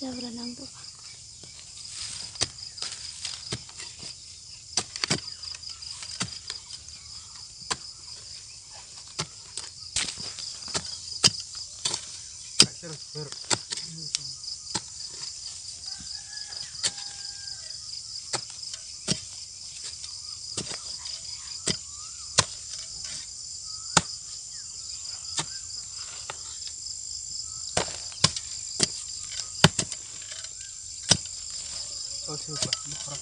Bisa berenang tuh. Oh, coba buka.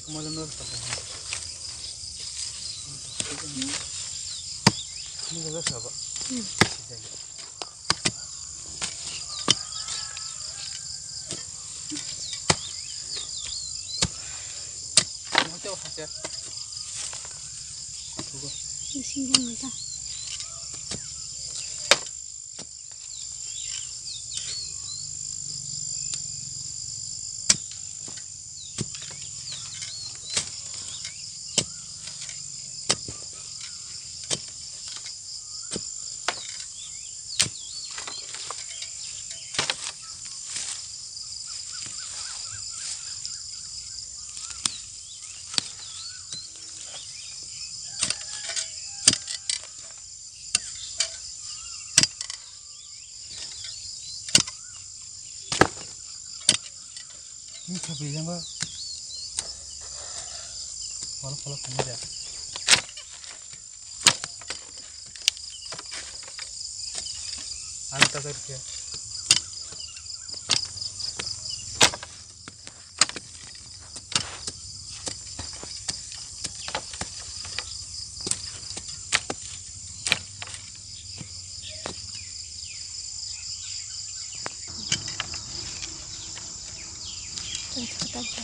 Kemarin dulu ini gak siapa? Mau coba hasil. Disinggung kita. Ini cabenya mbak. Kalau kemudian. Anak tak kerja. Cepet aja.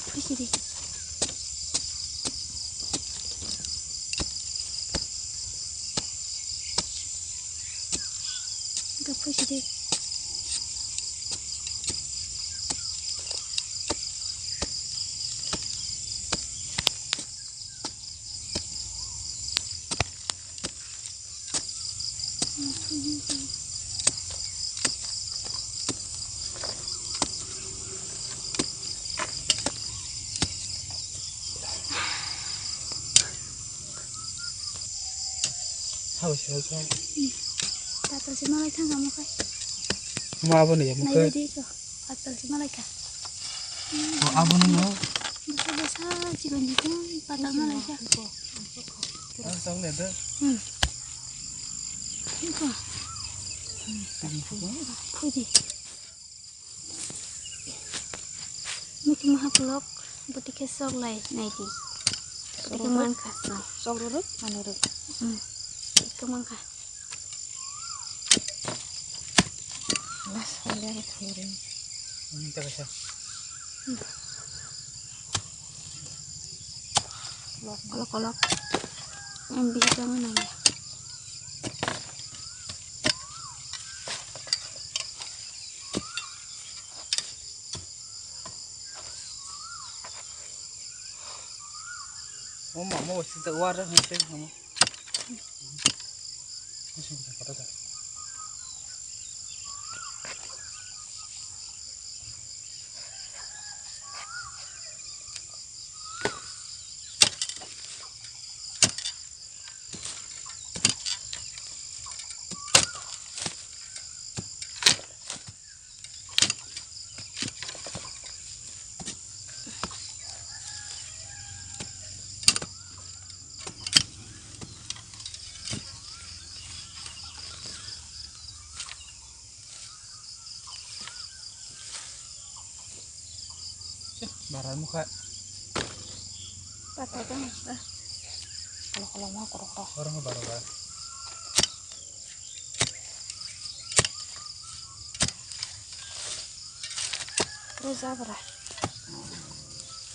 Apa sih deh? Apa sih deh? Habis ya kan. Patal si Malaika nggak mau kayak. Mau apa nih ya? Nah Muka. jadi itu patal si Malaika. Mau apa nih mau? Biasa si ganjiknya patal Malaika. Ah, tahu nggak ada. Itu. Pwede. Miki mahapulok buti kesok lay naiti. Buti kemangkas lah. Sok rurut, manurut. Kemangkas. Mas, kalian keluarin. Minta kasih. Kolok-kolok. Yang bisa bangun aja. Mau cerita wadah nanti kamu. Masih bisa pada tak? Baran muka. Patah kan? Kalau mau kurang. Orang baru baru. Terus apa lah?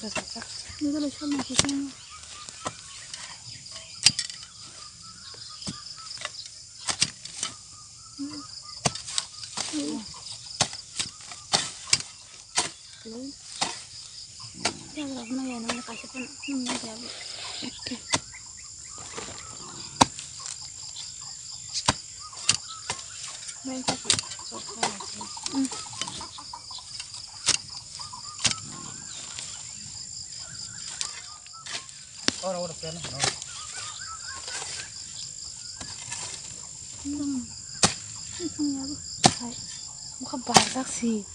Terus apa? Ini kalau sama kita. Belum. Ya kalau pernah ya namanya kasih pun jawab. Oke. Main kasih. Soalnya masih. Orang udah piano. Ini ya bu. Hai. Muka basah sih.